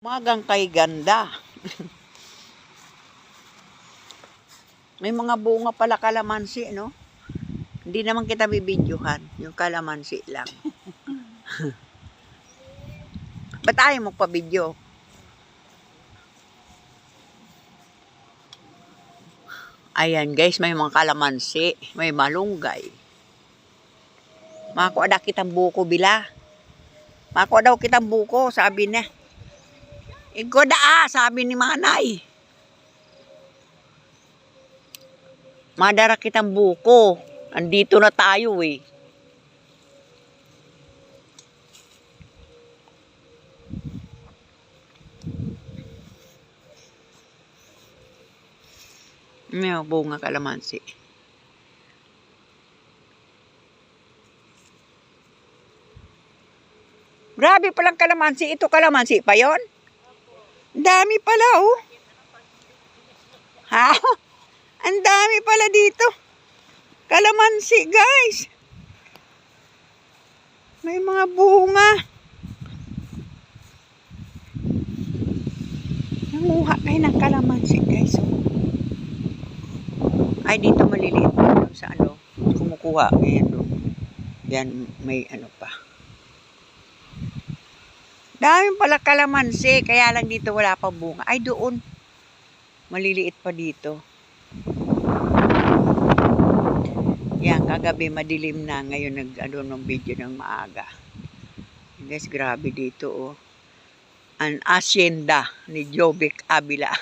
Magang kay ganda. May mga bunga pala kalamansi, no? Hindi naman kita bibidyohan. Yung kalamansi lang. Ba't ayaw mo pa video? Ayan guys, may mga kalamansi. May malunggay. Makuha daw kitang buko bila. Makuha daw kitang buko, sabi niya. Ikaw sabi ni manay. Madara kitang buko. Andito na tayo eh. May bunga kalamansi. Grabe palang kalamansi. Ito kalamansi pa yon? Dami pala oh. Ha? Ang dami pala dito. Kalamansi guys. May mga bunga. Nanguha kayo ng kalamansi guys. Ay dito maliliit sa ano. Kumukuha. Ayan o. Yan may ano pa. Dami pala kalamansi. Kaya lang dito wala pa bunga. Ay doon. Maliliit pa dito. Yan, kagabi madilim na. Ngayon nag-ano ng video ng maaga. Guys, grabe dito oh. An asyenda ni Jovic Avila.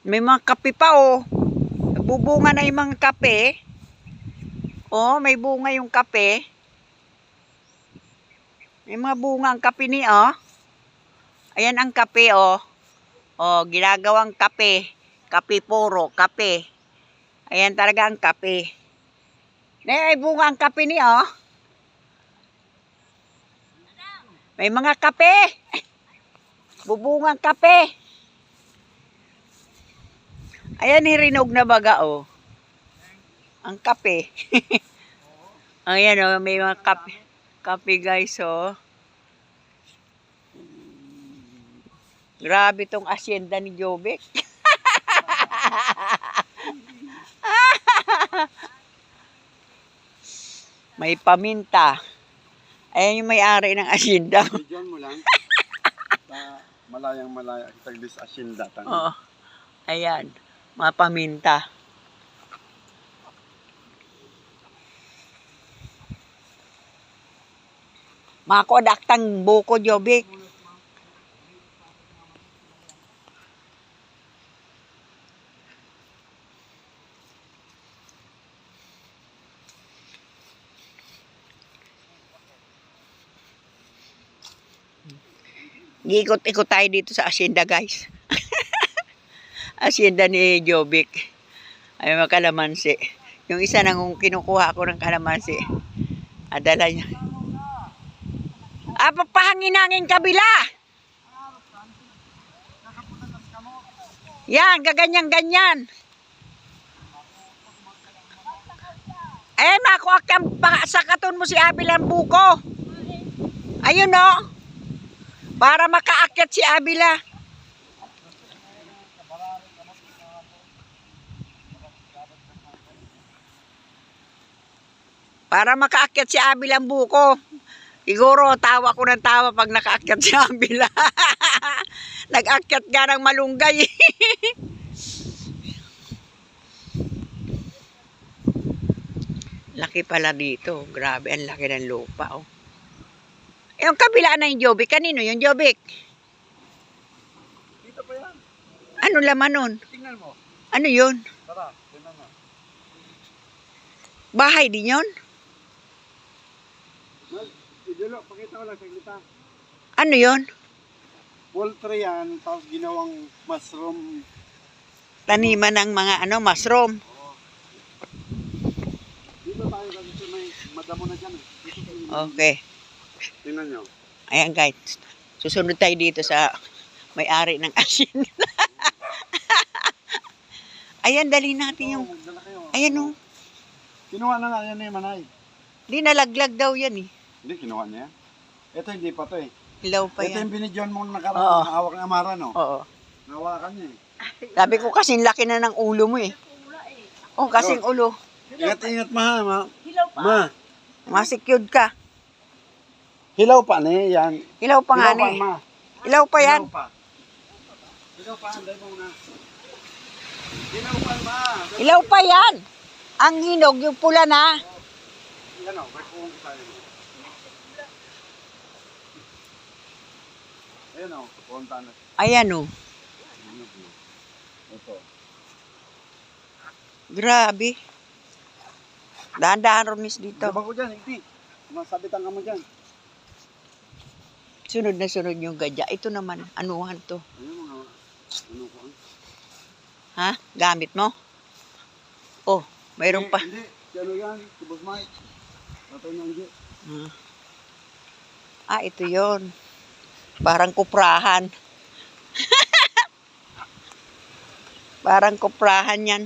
May mga kape pa oh. Nagbubunga na yung mga kape. Oh, may bunga yung kape. May mga bunga ang kape ni oh. Ayan ang kape oh. Oh, ginagawang kape. Kape puro, kape. Ayan talaga ang kape. May bunga ang kape ni oh. May mga kape. Bubungang kape. Ayan, hirinog na baga, oh. Ang kape. Ayan, oh, may mga kape. Kape, guys, oh. Grabe tong asyenda ni Jovic. May paminta. Ayan yung may-ari ng asyenda. Diyan mo lang. Malayang-malaya. Taglis asyenda. Oo. Ayan. Mga paminta. Makodaktang buko Jovic. Giikot-ikot tayo dito sa asyenda guys. Asyenda ni Jovic. Ay mga kalamansi. Yung isa nang kinukuha ko ng kalamansi. Adala niya. Papahangin-hangin kabila. Yan, gaganyan-ganyan. Eh, makuha kang sakaton mo si Abilang buko. Ayun o. Para makaakyat si Abila. Para makaakyat si Abilang buko. Siguro tawa ko ng tawa pag nakaakyat si Abila. Nag-akyat nga ng malunggay. Laki pala dito. Grabe, ang laki ng lupa. Oh. Yung kabila na yung Jovic. Kanino yung Jovic? Dito pa yan. Ano laman nun? Tingnan mo. Ano yun? Tara, tingnan mo. Bahay din yun? Idolo, pakita ko lang sa kita. Ano yun? Poultry yan, tapos ginawang mushroom. Taniman ng mga ano, mushroom. Oo. Dito tayo kasi may madamo na dyan. Dito tayo. Okay. Tingnan nyo. Ayan guys. Susunod tayo dito sa May-ari ng asin. Ayan, dali natin yung... Magdala kayo. Ayan o. Kinuha na nga yan eh, Manay. Di nalaglag daw yan eh. Hindi, kinuha niya. Ito hindi pa to eh. Hilaw pa Ito yan. yung binidyon mong Oo. nakaraan, hawak ng amara, no? Oo. Nahawakan niya eh. Sabi ko kasing laki na ng ulo mo eh. Oh, kasing ulo. Ingat-ingat ma. Ma. Masecured ka. Hilaw pa ni yan. Hilaw pa nga Hilaw pa, ni. ma. Hilaw pa yan. Hilaw pa. Hilaw pa, anday mo na. Hilaw pa, ma. Hilaw pa yan. Ang hinog, yung pula na. Yan o, may kuhong tayo. Ayan o, punta na. Ayan o. Ito. Grabe. Dahan-dahan Ronis dito. Diba ko dyan, hindi. Masabitan ka mo dyan. Sunod na sunod yung gadya. Ito naman, anuhan to. Ano mga, ano ko? Ha? Gamit mo? Oh, mayroon pa. Hindi, ano yan, si Boss Mike. Tatay na hindi. Ah, ito yon. Parang kuprahan. Parang kuprahan yan.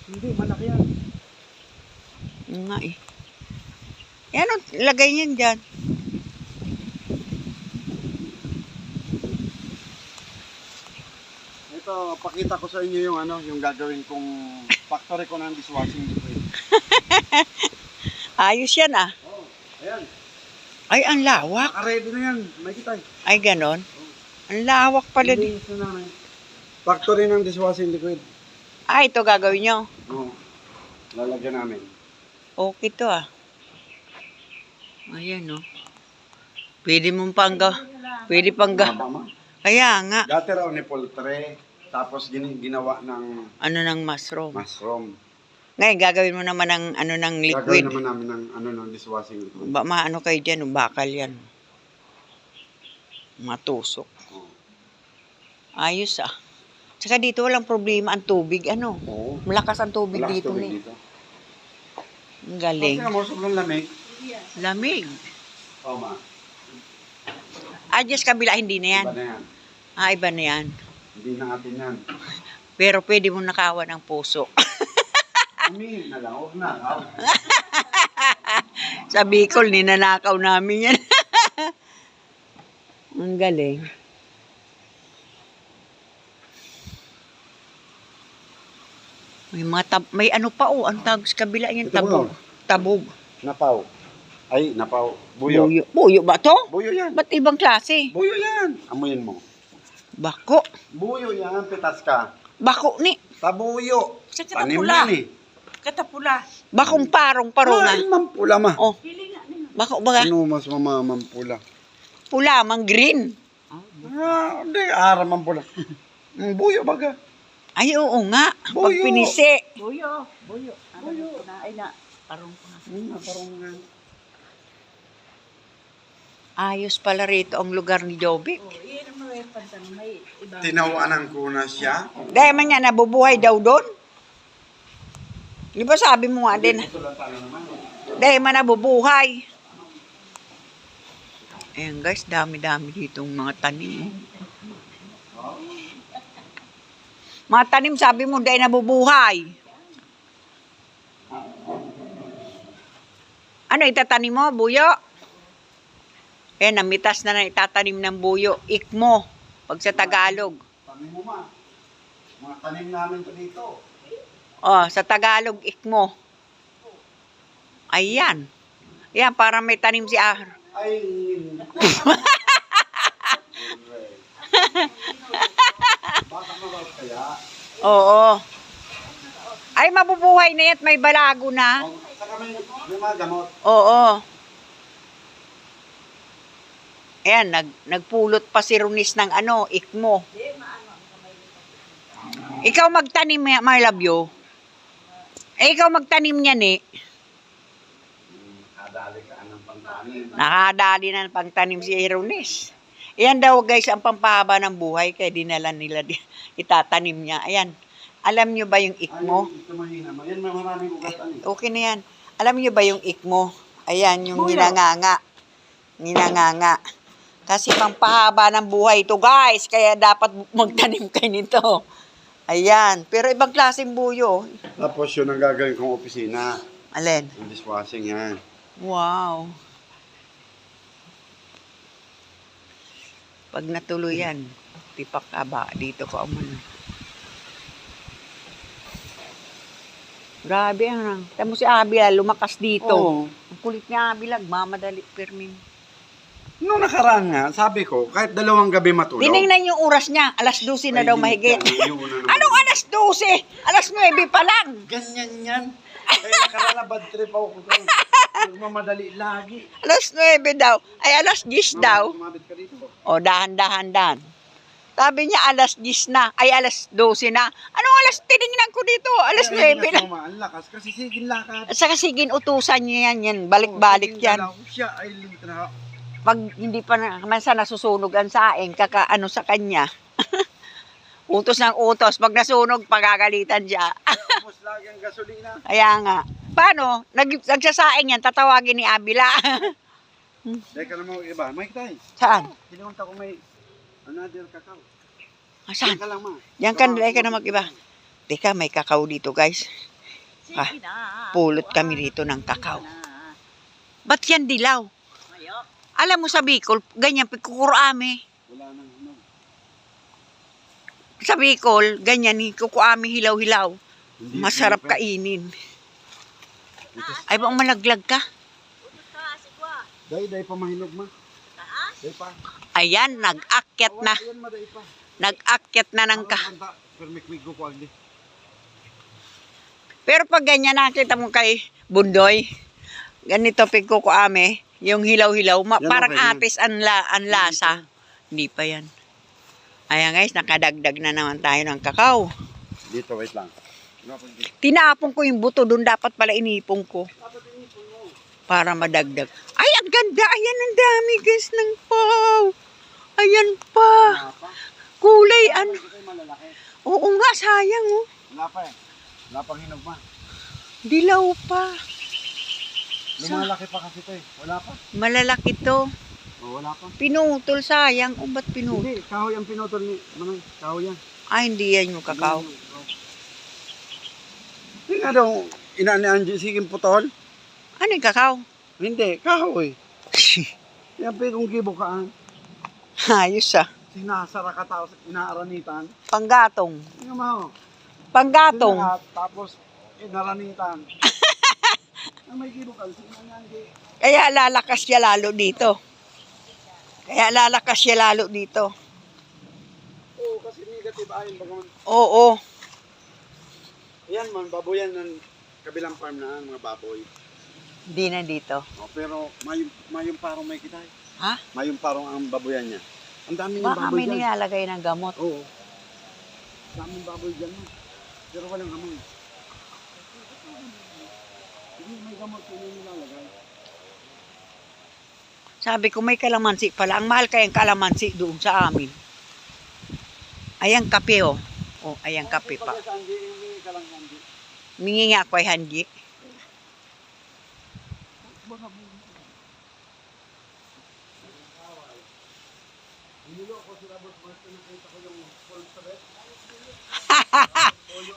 Hindi, malaki yan. Yun nga eh. Yan o, lagay niyan dyan. Ito, pakita ko sa inyo yung ano, yung gagawin kong factory ko ng dishwashing liquid. Ayos yan ah. Oh, ayan. Ay, ang lawak. Naka-ready na yan. May kitay. Ay, ganon. Ang lawak pala. Linis na namin. Factory ng dishwashing liquid. Ah, ito gagawin nyo. Oo. Lalagyan namin. Okay to ah. Ayan o. Pwede mong pwede Maba, ma. Kaya nga. Dati raw ni poultry, tapos ginawa ng Ano ng mushroom. mushroom. Ngayon, gagawin mo naman ng ano ng Gagawin liquid. naman namin ng ano ng dishwashing liquid. Maano kayo dyan, bakal yan. Matusok. Oo. Ayos ah. Saka dito walang problema ang tubig. Ano? Oo. Malakas ang tubig Malakas dito tubig ni. dito. Ang galing. Kasi mo sobrang lamig. Lamig. Oo, ma. Ah, just kabila, hindi na yan. Iba na yan. Ah, iba na yan. Hindi na atin yan. Pero pwede mo nakawa ng puso. Humingi na lang. Huwag na. Huwag. Sa Bicol, ninanakaw namin yan. Ang galing. May ano pa oh, ang tawag sa kabila yan, Ito tabog. mo. Tabog. Napaw. Ay, napaw. Buyo. Buyo. Buyo ba to? Buyo yan. Ba't ibang klase? Buyo yan. Amuyin mo. Bako. Buyo yan. Pitas ka. Bako ni. Tabuyo. Sa Tanim katapula. yan eh. Katapula. Bakong parong Ay, mampula ma. Oh. Bako ba? Ano mas mamampula? Pula, mang green. Ah, hindi. Ara mampula. Buyo baga. Ay, oo nga. Pag Buyo. pinisi. Buyo. Ano na, ay na, parang ko na. Parang nga. Ayos pala rito ang lugar ni Jovic. Oh, iyan ang mga pantang may ibang. Tinawanan ko na siya. Dahil man niya nabubuhay daw doon. Di ba sabi mo nga din, Ito lang tayo naman. dahil man nabubuhay. Ayan guys, dami-dami ditong mga tanim. Mga tanim, sabi mo, dahil nabubuhay. Ano itatanim mo, buyo? Ayan, namitas na itatanim ng buyo. Ikmo, pag sa Tagalog. Tanim mo ma. Mga tanim namin to dito. Oh, sa Tagalog, ikmo. Ayan. Ayan, parang may tanim si Ahar. Ay. Baka mawag kaya. Oo. Ay, mabubuhay na yan at may balago na. Saka may mga gamot. Oo. Ayan, nagpulot pa si Runis ng ano, ikmo. Ikaw magtanim, my love you. Eh, ikaw magtanim niyan eh. Kadali ka ng pangtanim. Nakadali na ng pangtanim si Runis. Ayan daw guys, ang pampahaba ng buhay, kaya dinala nila, itatanim niya. Ayan. Alam niyo ba yung ikmo? Ay, ito mahina mo. Yan may maraming ugatan eh. Okay na yan. Alam niyo ba yung ikmo? Ayan, yung Buyo. ginanganga. Ginanganga. Kasi pampahaba ng buhay ito, guys. Kaya dapat magtanim kayo nito. Ayan. Pero ibang klaseng buyo. Tapos yun ang gagawin kong opisina. Alin? Yung dishwashing yan. Wow. Pag natuloy yan, tipak ka ba? Dito ko muna. Grabe ang. Tamo si Abila, lumakas dito. Oo. Ang kulit niya Abila, mamadali permin. Nung nakaraan nga, sabi ko, kahit 2 gabi matulog. Tinignan yung oras niya, alas 12 na daw mahigit. Anong alas 12? Alas 9 pa lang. Ganyan yan. Kaya nakaraan na bad trip ako kung nagmamadali lagi. Alas 9 daw. Ay, alas 10 daw. Sumabit ka dito. O, dahan-dahan. Sabi niya, alas 10 na. Ay, alas 12 na. Anong alas? Tinignan ko dito. Alas 9 na. Ang lakas kasi sigin lakad. Sa kasi ginutusan niya yan. Balik-balik yan. Siya ay limit na. Pag hindi pa na, mansa nasusunog ang saing, kakaano sa kanya. Utos ng utos. Pag nasunog, pagagalitan siya. Tapos lagi ang gasolina. Kaya nga. Paano? Nagsasaing yan, tatawagin ni Abila. Teka naman iba. May kitay. Saan? Tinunta ko may another kakao. Saan? Teka lang ma. Yan ka na mag-iba. Teka, may kakao dito, guys. Ah, pulot kami dito ng kakao. Ba't yan dilaw? Alam mo sa Bicol, ganyan, kukurame. Wala nang hinog. Sa Bicol, ganyan, kukurame hilaw-hilaw. Hindi Masarap pa. kainin. Ay, bang malaglag ka? Day pa mahinog ma. Day pa. Ayan, nag-akyat na. Ayan ma, day pa. Nag-akyat na ng ka. Pero may kwigo ko agdi. Pero pag ganyan nakita mo kay Bundoy, ganito pigkukuame, yung hilaw-hilaw, Yan, parang okay yan. atis ang lasa. Hindi pa yan. Ayan guys, nakadagdag na naman tayo ng kakao. Dito, wait lang. Tinapon ko yung buto, doon dapat pala inipon ko. Para madagdag. Ay, ang ganda! Ayan, ang dami guys ng paw. Ayan pa. Kulay, ano. Oo nga, sayang oh. Wala pa eh. Wala pang hinog ma. Dilaw pa. Lumalaki pa kasi ito eh. Wala pa. Malalaki to. O, wala pa. Pinutol, sayang. O, ba't pinutol? Hindi, kahoy ang pinutol ni Manay. Kahoy yan. Ay, hindi yan yung kakao. Hindi nga daw, inaan ni Angie, sige putol. Ano yung kakao? Hindi, kahoy. Yan pa kung gibo ka. Ayos ah. Sinasara ka tao sa inaaranitan. Panggatong. Hindi mo. Panggatong. Tapos, inaranitan. May gibo ka. Sige. Kaya lalakas siya lalo dito. Oo, kasi negative ayon bagon. Oo. Yan man, baboyan ng kabilang farm na mga baboy. Hindi na dito. Oh, pero mayong parong may kitay. Ha? Mayong parong ang baboyan niya. Ang dami ng Baka baboy may dyan. nilalagay ng gamot. Oo. Daming baboy dyan. No? Pero walang amoy. Hindi may gamot kung yung nilalagay. Sabi ko may kalamansi pala. Ang mahal kayang kalamansi doon sa amin. Ayan kape oh. Oh, ayan kape pa. Pagka sa Angie, hindi ka lang Angie. Mingi nga ako ay handi.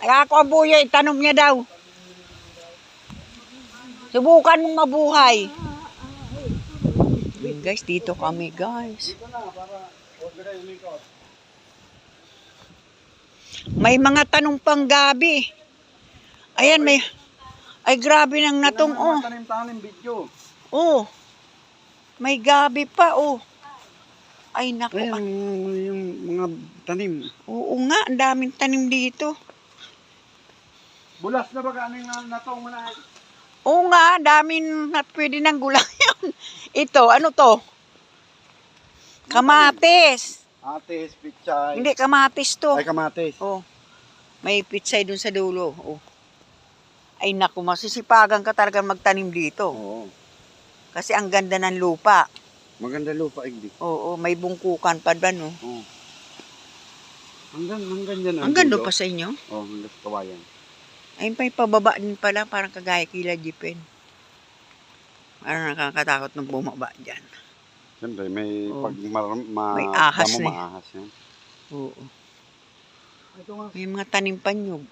Ako ang buyo, itanong niya daw. Subukan mong mabuhay. Ayun, guys, dito kami guys. Dito na, para order yung likod. May mga tanong pang gabi. Ayan, may... Ay, grabe ng natong, oh. Tanim-tanim video. Oh. May gabi pa, oh. Ay, naku. Ayan, yung mga tanim. Oo nga, ang daming tanim dito. Bulas na ba kaning natong manahal? Oo nga, daming na pwede ng gulay yun. Ito, ano to? Kamatis. Atis, pichay. Hindi, kamatis to. Ay, kamatis. Oh. May pitsay dun sa dulo. Oh. Ay naku, masisipagan ka talaga magtanim dito. Oo. Kasi ang ganda ng lupa. Maganda lupa, Igdi. Oo, may bungkukan pa ba, no? Oo. Hanggang dyan. Ang ganda pa sa inyo. Oo, hanggang sa kawayan. Ay, may pababa din pala, parang kagaya kila Jipen. Parang nakakatakot ng bumaba dyan. Siyempre, may Oh. pag May ahas damo, na eh. maahas yan. Oo. Ito nga. May mga tanim panyog.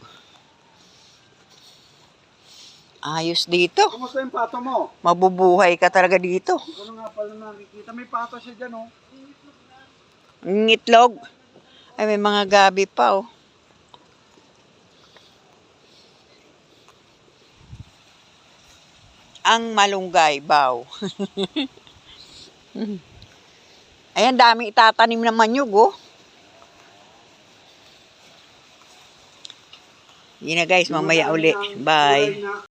Ayos dito. Kumusta yung pato mo? Mabubuhay ka talaga dito. Hindi ko na nga pala nakikita. May pato siya dyan, oh. Ngitlog. Ay, may mga gabi pa, oh. Ang malunggay, baw. Ayan, dami itatanim na manyog, oh. Yun na guys, mamaya uli. Bye.